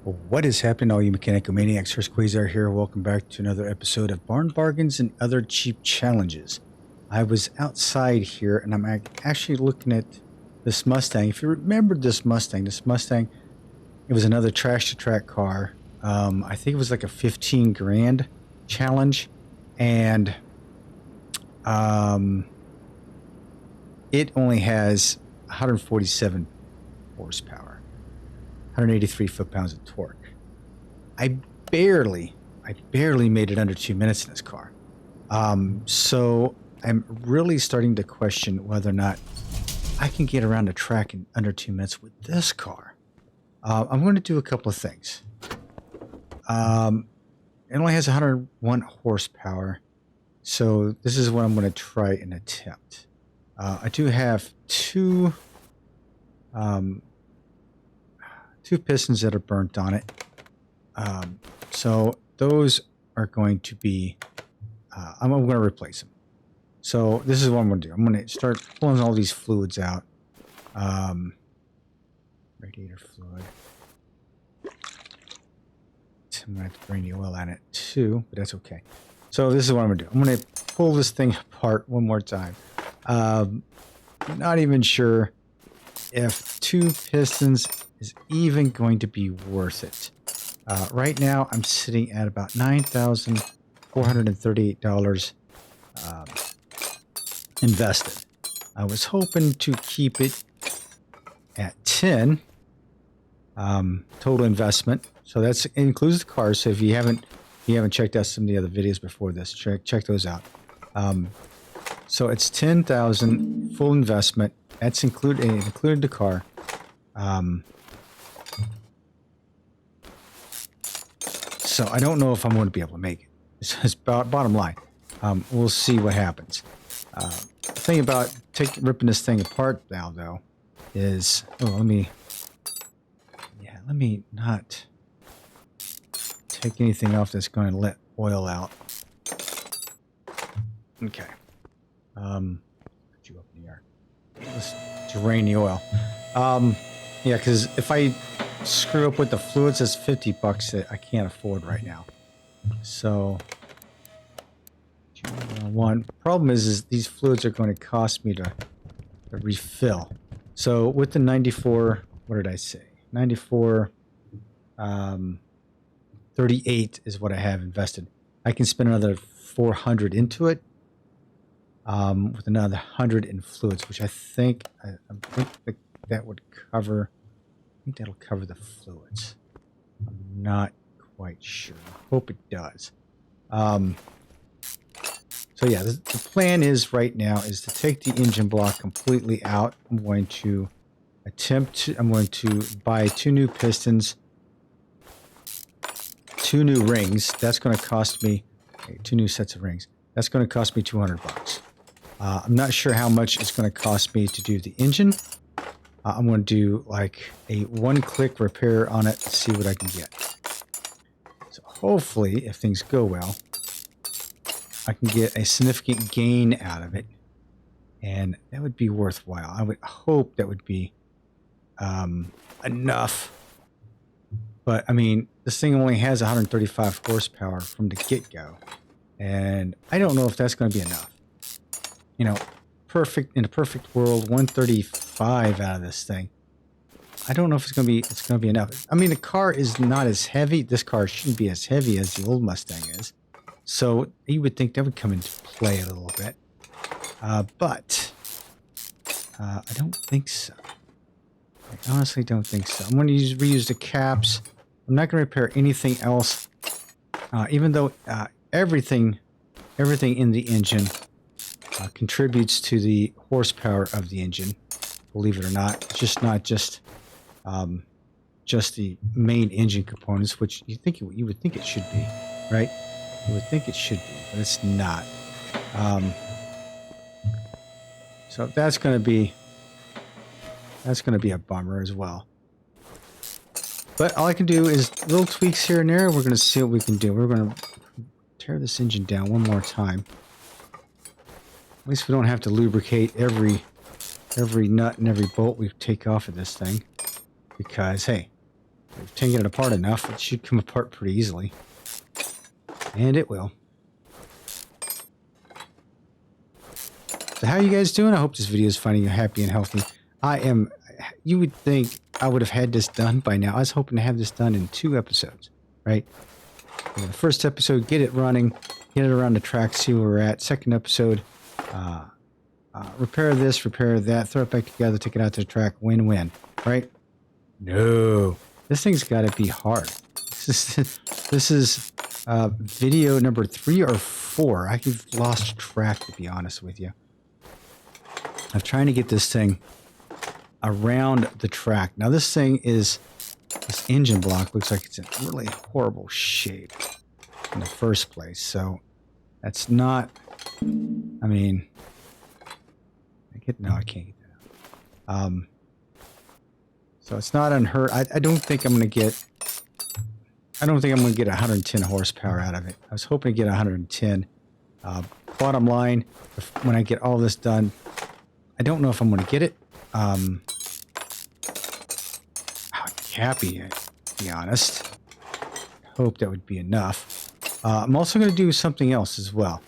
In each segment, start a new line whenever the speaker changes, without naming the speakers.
What is happening, all you mechanical maniacs? Hurst Quayzar here. Welcome back to another episode of Barn Bargains and Other Cheap Challenges. I was outside here and I'm actually looking at this Mustang. If you remember this Mustang, it was another trash to track car. I think it was like a 15 grand challenge, and it only has 147 horsepower. 183 foot-pounds of torque. I barely made it under 2 minutes in this car. So I'm really starting to question whether or not I can get around the track in under 2 minutes with this car. I'm going to do a couple of things. It only has 101 horsepower, so this is what I'm going to try and attempt. I do have two pistons that are burnt on it. So those are going to be, I'm going to replace them. So this is what I'm going to do. I'm going to start pulling all these fluids out. Radiator fluid. I'm going to have to bring the oil on it too, but that's okay. So this is what I'm going to do. I'm going to pull this thing apart one more time. Not even sure if two pistons is even going to be worth it. Right now, I'm sitting at about $9,438 invested. I was hoping to keep it at 10 total investment. So that includes the cars. So if you haven't checked out some of the other videos before this, check those out. So it's 10,000 full investment. That's included the car. So I don't know if I'm going to be able to make it. It's bottom line. We'll see what happens. The thing about ripping this thing apart now, though, is let me not take anything off that's going to let oil out. Okay. Put you up in the air. Let's drain the oil. Yeah, because if I screw up with the fluids, that's $50 that I can't afford right now. So, one problem is these fluids are going to cost me to refill. So with the 94, what did I say? 94, 38 is what I have invested. I can spend another 400 into it, with another 100 in fluids, which I think that would cover. I think that'll cover the fluids. I'm not quite sure. I hope it does. So yeah, the plan is right now is to take the engine block completely out. I'm going to buy two new pistons, two new rings. That's going to cost me two new sets of rings. That's going to cost me $200. I'm not sure how much it's going to cost me to do the engine. I'm going to do like a one-click repair on it to see what I can get. So hopefully, if things go well, I can get a significant gain out of it, and that would be worthwhile. I would hope that would be enough. But I mean, this thing only has 135 horsepower from the get-go, and I don't know if that's going to be enough. You know, in a perfect world, 135 out of this thing. I don't know if it's going to be enough. I mean, the car is not as heavy. This car shouldn't be as heavy as the old Mustang is. So you would think that would come into play a little bit. But I don't think so. I honestly don't think so. I'm going to reuse the caps. I'm not going to repair anything else. Even though everything in the engine contributes to the horsepower of the engine, believe it or not. It's just not just the main engine components, which you would think it should be, right? You would think it should be, but it's not. So that's going to be a bummer as well. But all I can do is little tweaks here and there. We're going to see what we can do. We're going to tear this engine down one more time. At least we don't have to lubricate every nut and every bolt we take off of this thing. Because, hey, We've taken it apart enough, it should come apart pretty easily. And it will. So how are you guys doing? I hope this video is finding you happy and healthy. I am. You would think I would have had this done by now. I was hoping to have this done in 2 episodes, right? The first episode, get it running, get it around the track, see where we're at. Second episode, repair this, repair that, throw it back together, take it out to the track, win-win, right? No, this thing's got to be hard. This is video number 3 or 4. I've lost track, to be honest with you. I'm trying to get this thing around the track. Now this thing is, this engine block looks like it's in really horrible shape in the first place. So that's not, I mean, I can't get that out. So it's not unhurt. I don't think I'm going to get, I don't think I'm going to get 110 horsepower out of it. I was hoping to get 110. Bottom line, when I get all this done, I don't know if I'm going to get it. I'm happy, to be honest. Hope that would be enough. I'm also going to do something else as well.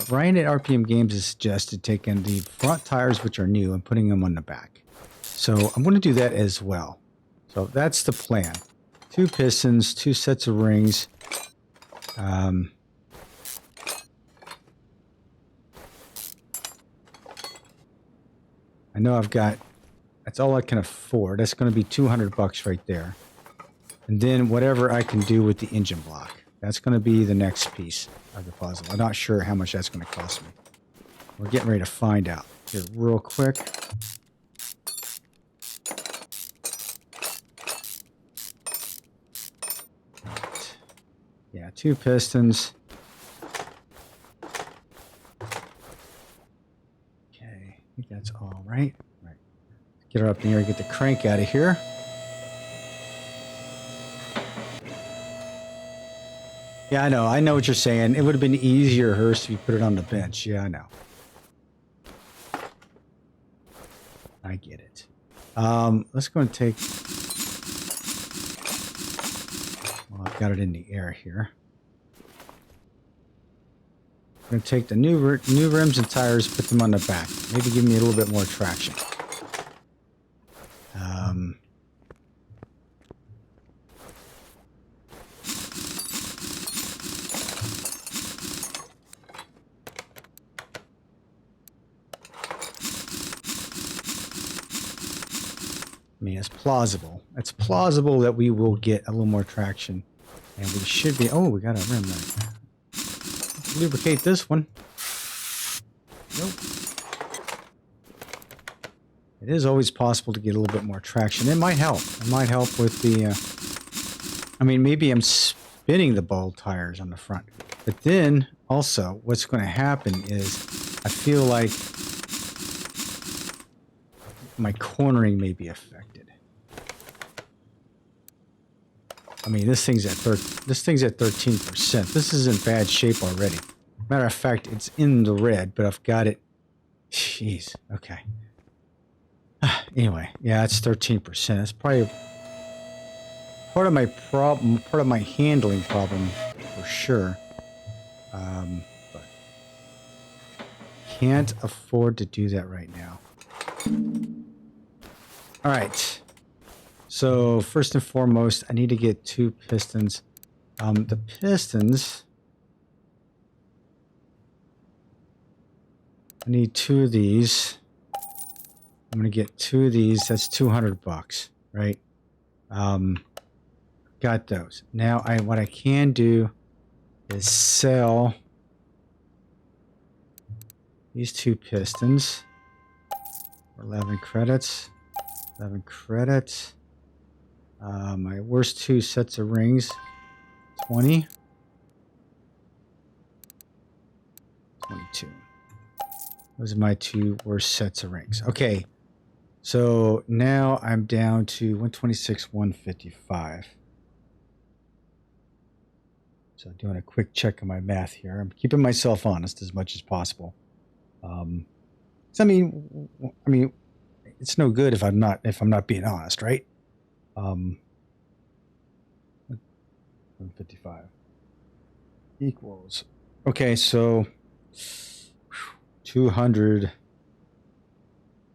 Ryan at RPM Games has suggested taking the front tires, which are new, and putting them on the back. So I'm going to do that as well. So that's the plan. 2 pistons, 2 sets of rings. I know I've got, that's all I can afford. That's going to be $200 right there. And then whatever I can do with the engine block. That's going to be the next piece of the puzzle. I'm not sure how much that's going to cost me. We're getting ready to find out here real quick. Right. Yeah, 2 pistons. Okay, I think that's all right. Right. Get her up in the air, get the crank out of here. Yeah, I know what you're saying. It would have been easier, Hurst, if you put it on the bench. Yeah, I know. I get it. Let's go and take... Well, I've got it in the air here. I'm going to take the new rims and tires, put them on the back. Maybe give me a little bit more traction. I mean, it's plausible. It's plausible that we will get a little more traction. And we should be... Oh, we got a rim right. Let's lubricate this one. Nope. It is always possible to get a little bit more traction. It might help. It might help with the... I mean, maybe I'm spinning the ball tires on the front. But then, also, what's going to happen is I feel like my cornering may be affected. I mean, this thing's at 13%. This is in bad shape already. Matter of fact, it's in the red, but I've got it. Jeez. Okay. Anyway, yeah, it's 13%. That's probably part of my problem, part of my handling problem, for sure. But can't afford to do that right now. All right. So first and foremost, I need to get 2 pistons. The pistons, I need 2 of these. I'm going to get 2 of these. That's $200, right? Got those. Now, what I can do is sell these 2 pistons for 11 credits. 11 credits. My worst 2 sets of rings, 20. 22. Those are my 2 worst sets of rings. Okay. So now I'm down to 126, 155. So doing a quick check of my math here. I'm keeping myself honest as much as possible. I mean, it's no good if I'm not being honest, right? 155 equals. Okay, so 200.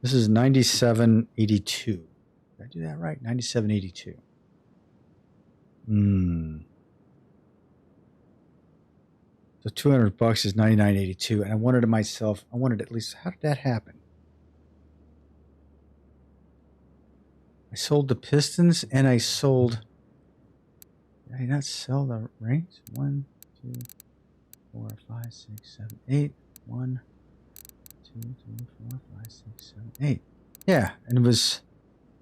This is 97.82. Did I do that right? 97.82. So $200 is 99.82, and I wanted it myself. I wanted at least. How did that happen? I sold the pistons, and I sold. Did I not sell the rings? 1, 2, 4, 5, 6, 7, 8. 1, 2, 3, 4, 5, 6, 7, 8. Yeah, and it was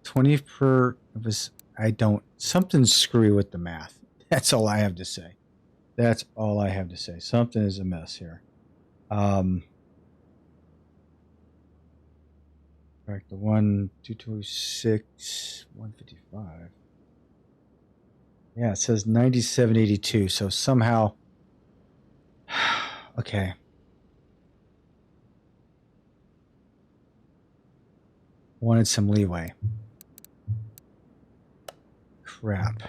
20 per. It was. I don't. Something's screwy with the math. That's all I have to say. That's all I have to say. Something is amiss here. Correct. The 226, 155. Yeah, it says 97.82. So somehow. Okay. Wanted some leeway. Crap.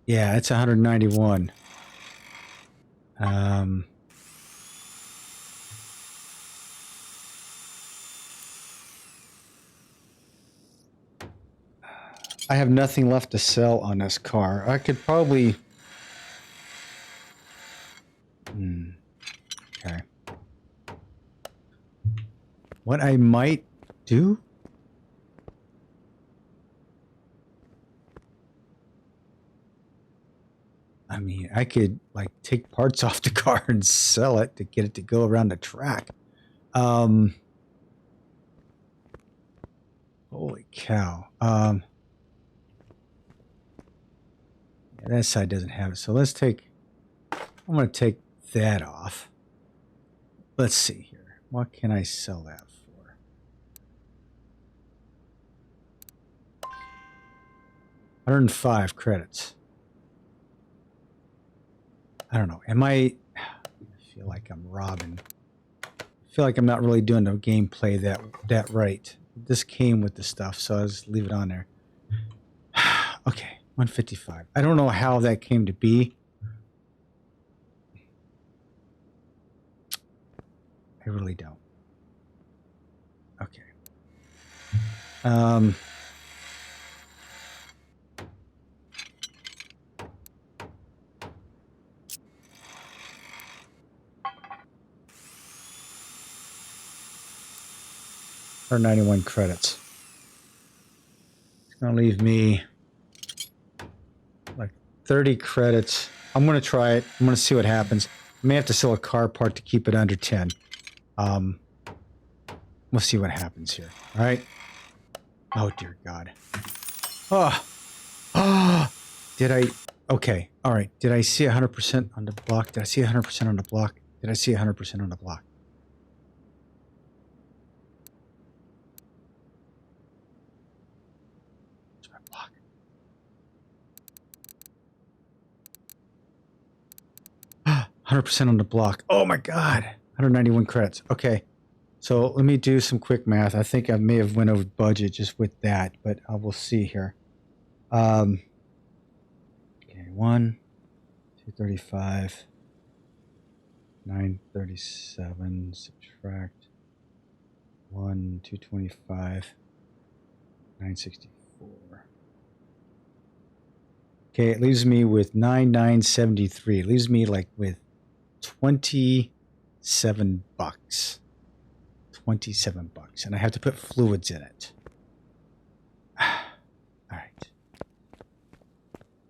Yeah, it's 191. I have nothing left to sell on this car. I could probably... Okay. What I might do... I mean, I could, like, take parts off the car and sell it to get it to go around the track. Holy cow. Yeah, that side doesn't have it. So let's take... I'm going to take that off. Let's see here. What can I sell that for? $105 credits. I don't know. I feel like I'm robbing. I feel like I'm not really doing the gameplay that right. This came with the stuff, so I'll just leave it on there. Okay, 155. I don't know how that came to be. I really don't. Okay. Or 91 credits. It's gonna leave me like 30 credits. I'm gonna try it. I'm gonna see what happens. I may have to sell a car part to keep it under 10. We'll see what happens here. All right. Oh dear God. Did I? Okay. All right. Did I see 100% on the block? Did I see 100% on the block? Did I see 100% on the block? Where's my block? 100% on the block. Oh my God. 191 credits. Okay. So let me do some quick math. I think I may have went over budget just with that, but we'll see here. Okay, 235, 937, subtract 225, 964. Okay, it leaves me with 9973. It leaves me like with $27. $27, and I have to put fluids in it. All right.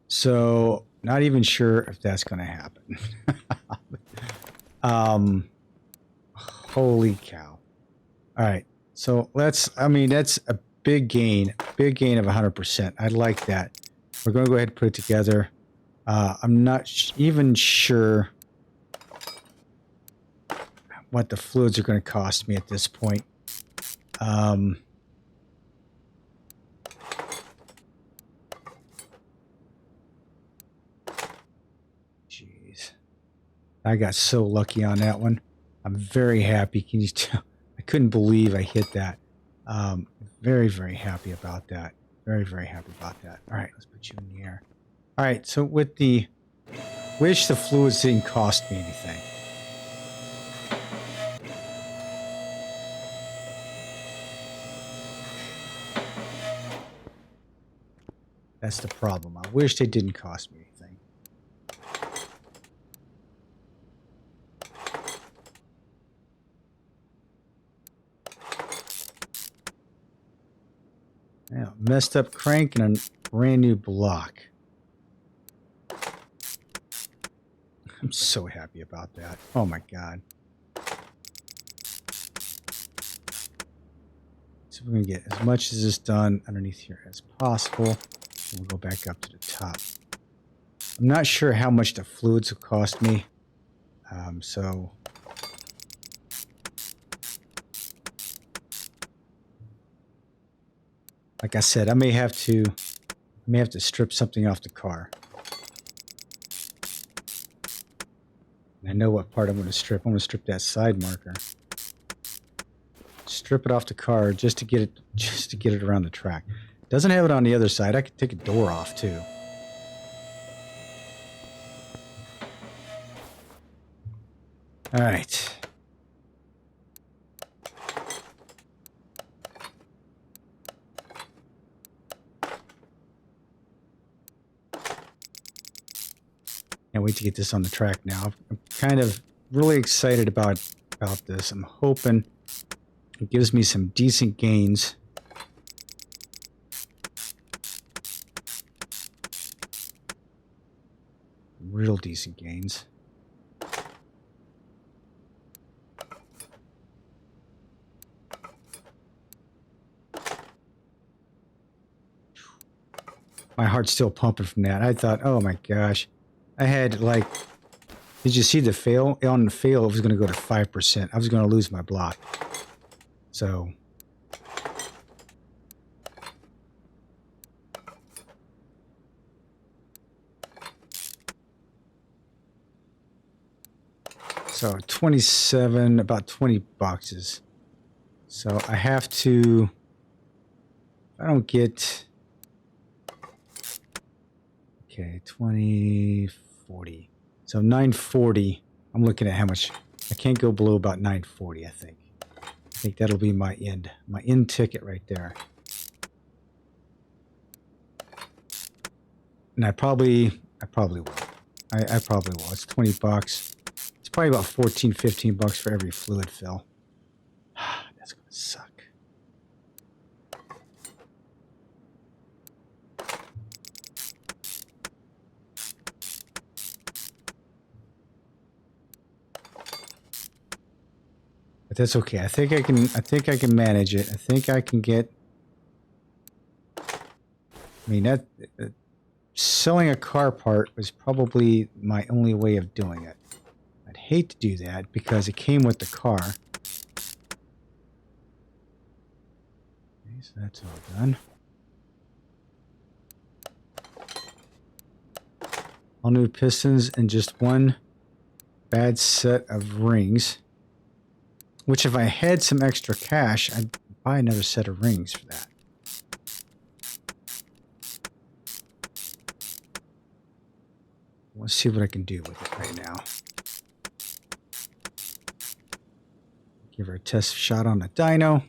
So, not even sure if that's going to happen. Holy cow. All right. So, that's a big gain of 100%. I like that. We're going to go ahead and put it together. I'm not even sure what the fluids are going to cost me at this point. Jeez. I got so lucky on that one. I'm very happy. Can you tell? I couldn't believe I hit that. Very, very happy about that. Very, very happy about that. All right, let's put you in the air. All right, so with the wish the fluids didn't cost me anything. That's the problem. I wish they didn't cost me anything. Yeah, messed up crank and a brand new block. I'm so happy about that. Oh my god. So we're going to get as much as this done underneath here as possible. And we'll go back up to the top. I'm not sure how much the fluids will cost me. So like I said, I may have to strip something off the car. And I know what part I'm going to strip. I'm going to strip that side marker. Strip it off the car just to get it around the track. Doesn't have it on the other side. I could take a door off too. All right. Can't wait to get this on the track now. I'm kind of really excited about this. I'm hoping it gives me some decent gains. Real decent gains. My heart's still pumping from that. I thought, oh my gosh. I had like, did you see the fail? On the fail, it was going to go to 5%. I was going to lose my block. So. So 27, about 20 boxes. So I have to, if I don't get, okay, 20, 40. So 940, I'm looking at how much, I can't go below about 940, I think. I think that'll be my end ticket right there. And I probably will. I probably will. It's 20 bucks. It's probably about 14, 15 bucks for every fluid fill. That's going to suck. But that's okay. I think I can manage it. I think I can get, I mean, that selling a car part was probably my only way of doing it. I'd hate to do that because it came with the car. Okay, so that's all done. All new pistons and just one bad set of rings. Which if I had some extra cash, I'd buy another set of rings for that. Let's see what I can do with it right now. Give her a test shot on the Dino.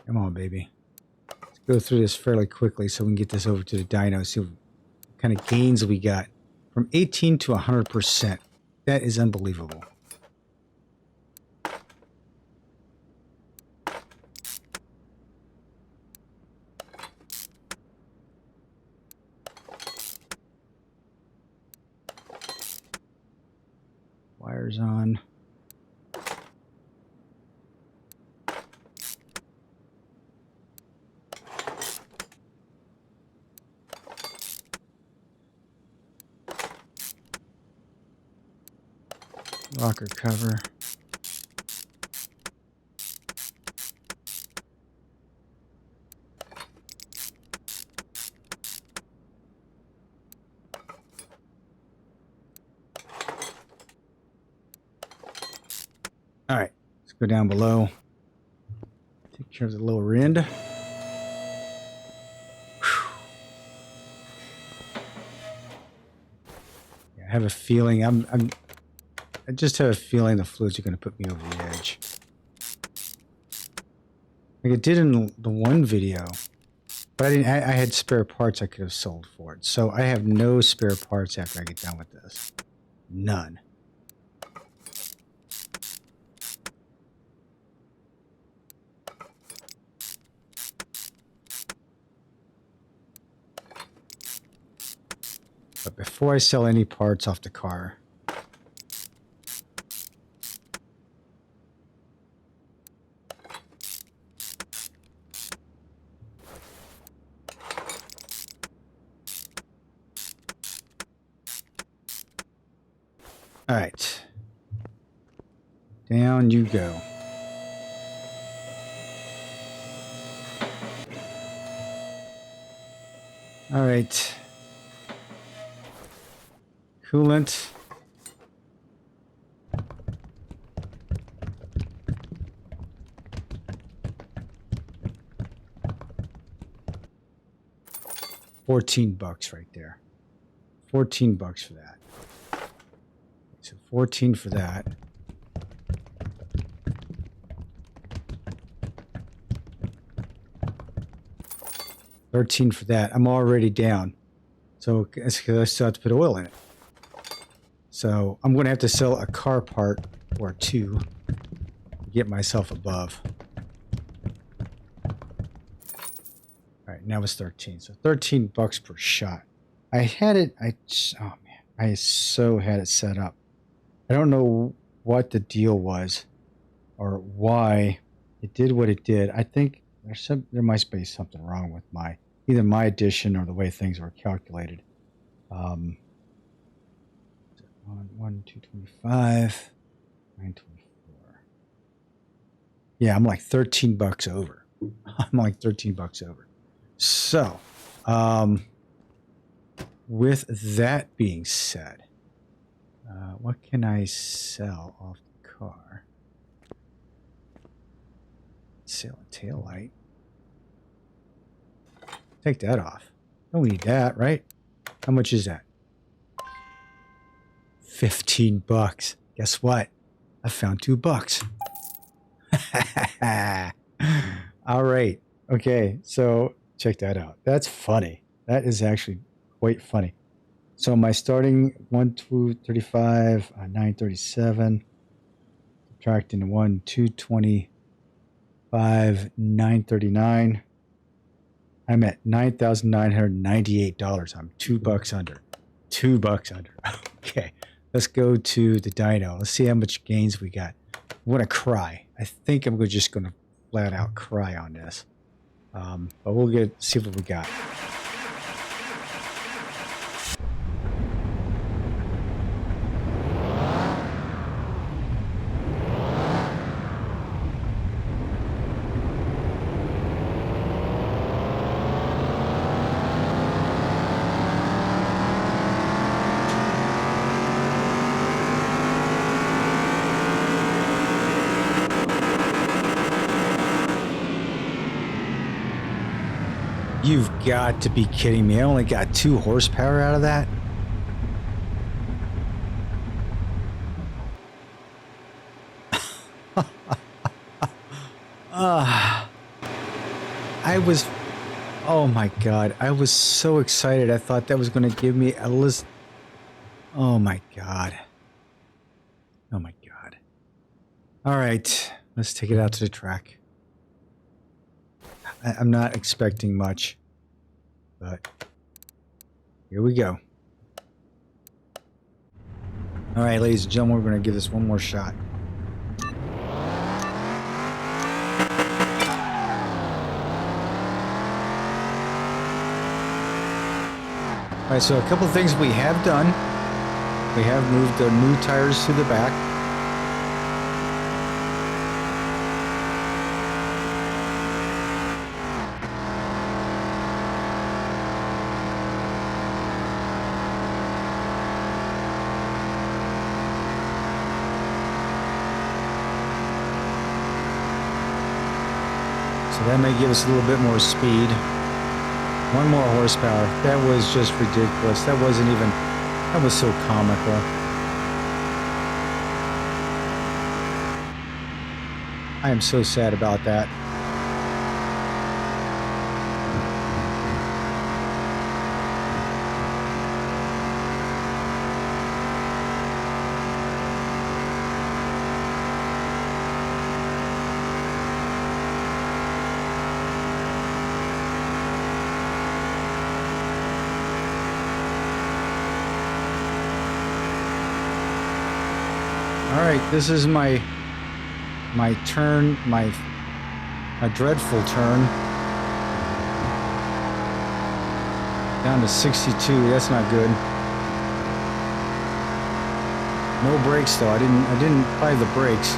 Come on, baby. Let's go through this fairly quickly so we can get this over to the dyno. See what kind of gains we got. From 18 to 100%. That is unbelievable. Wires on. Rocker cover. All right, let's go down below. Take care of the lower end. Yeah, I have a feeling I just have a feeling the fluids are going to put me over the edge. Like it did in the one video, but I had spare parts I could have sold for it. So I have no spare parts after I get done with this. None. But before I sell any parts off the car, all right, down you go. All right. Coolant. $14 right there. $14 for that. So 14 for that. $13 for that. I'm already down. So it's because I still have to put oil in it. So I'm going to have to sell a car part or two to get myself above. All right, now it's 13. So $13 per shot. I had it. Oh man, I so had it set up. I don't know what the deal was or why it did what it did. I think there must be something wrong with either my addition or the way things were calculated. 225, 924. Yeah, I'm like $13 over. I'm like $13 over. So, with that being said, what can I sell off the car? Sell a taillight. Take that off. Don't need that, right? How much is that? $15. Guess what? I found $2. All right. Okay. So check that out. That's funny. That is actually quite funny. So my starting 1,235, 937, subtracting 1,225, 939. I'm at $9,998. I'm $2 under. $2 under. Okay. Let's go to the dyno. Let's see how much gains we got. I want to cry. I think I'm just going to flat out cry on this. But we'll see what we got. You've got to be kidding me. I only got 2 horsepower out of that. Oh my God. I was so excited. I thought that was going to give me a list. Oh my God. Oh my God. All right. Let's take it out to the track. I'm not expecting much, but here we go. All right, ladies and gentlemen, we're going to give this one more shot. All right, so a couple of things we have done. We have moved the new tires to the back. So that may give us a little bit more speed. One more horsepower. That was just ridiculous. That wasn't even, that was so comical. I am so sad about that. All right, this is my turn, my dreadful turn. Down to 62. That's not good. No brakes though. I didn't apply the brakes.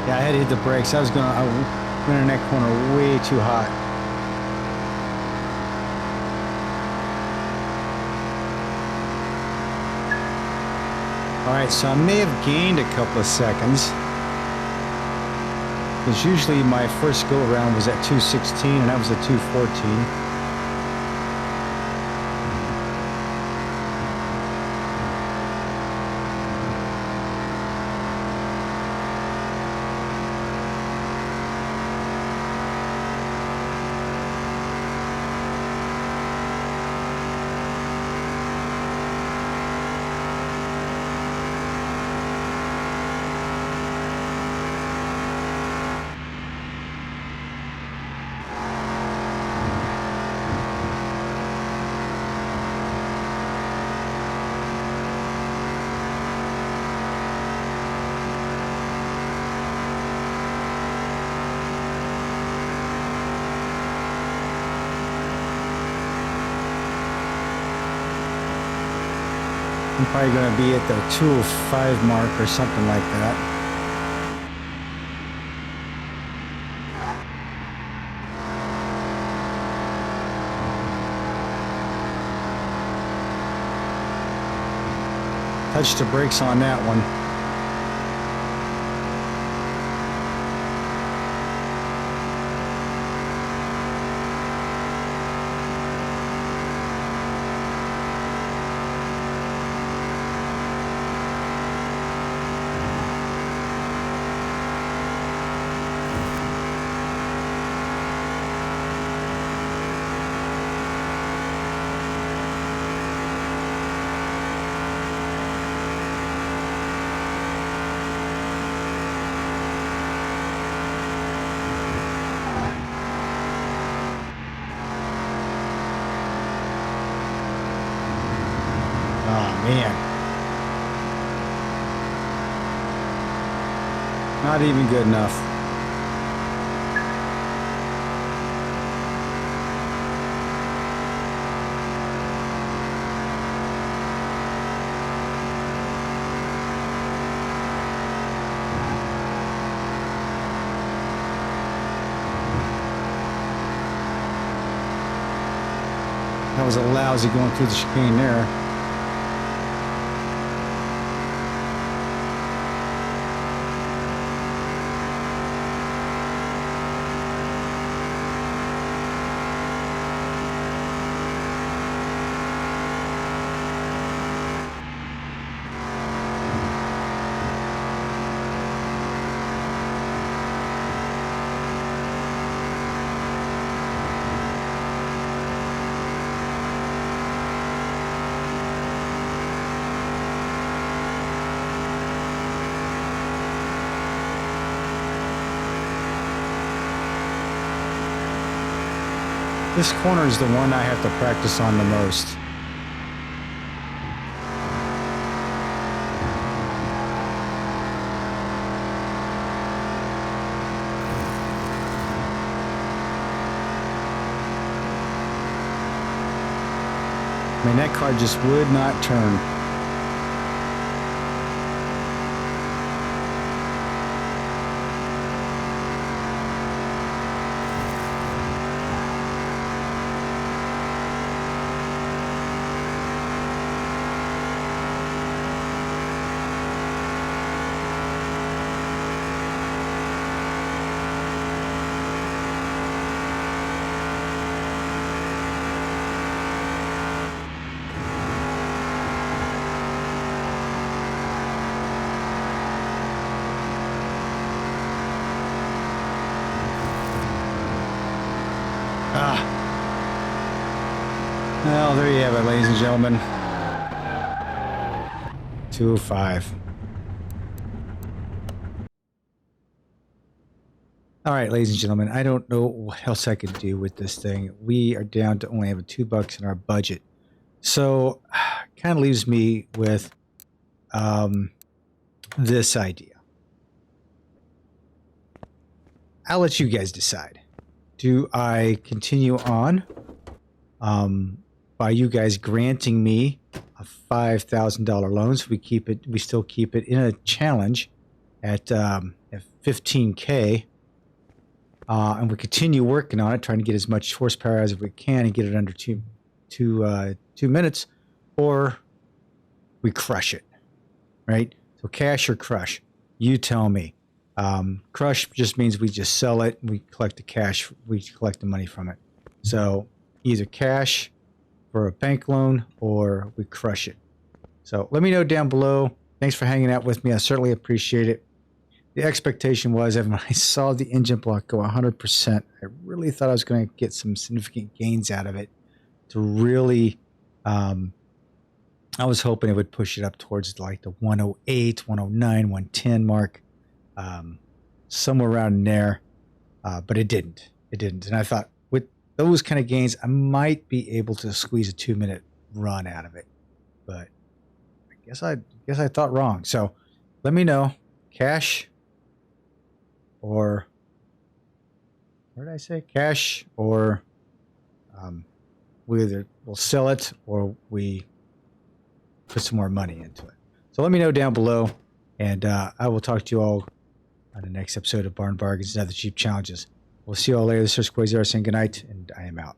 Yeah, I had to hit the brakes. I went in that corner way too hot. All right, so I may have gained a couple of seconds. Because usually my first go around was at 216 and I was at 214. I'm probably going to be at the 205 mark or something like that. Touched the brakes on that one. Man, not even good enough. That was a lousy going through the chicane there. This corner is the one I have to practice on the most. I mean, that car just would not turn. Well, there you have it, ladies and gentlemen. 205. All right, ladies and gentlemen, I don't know what else I could do with this thing. We are down to only having $2 in our budget. So, kind of leaves me with this idea. I'll let you guys decide. Do I continue on by you guys granting me a $5,000 loan so we still keep it in a challenge at $15K, and we continue working on it, trying to get as much horsepower as we can and get it under two minutes, or we crush it, right? So cash or crush, you tell me. Crush just means we just sell it and we collect the cash, we collect the money from it. So either cash for a bank loan or we crush it. So let me know down below. Thanks for hanging out with me. I certainly appreciate it. The expectation was that when I saw the engine block go 100%, I really thought I was going to get some significant gains out of it to really, I was hoping it would push it up towards like the 108, 109, 110 mark, somewhere around in there, but it didn't. It didn't. And I thought with those kind of gains, I might be able to squeeze a 2-minute run out of it, but I guess I thought wrong. So let me know, cash or what did I say? Cash or we'll sell it or we put some more money into it. So let me know down below, and I will talk to you all on the next episode of Barn Bargains and Other Cheap Challenges. We'll see you all later. This is Quayzar saying goodnight, and I am out.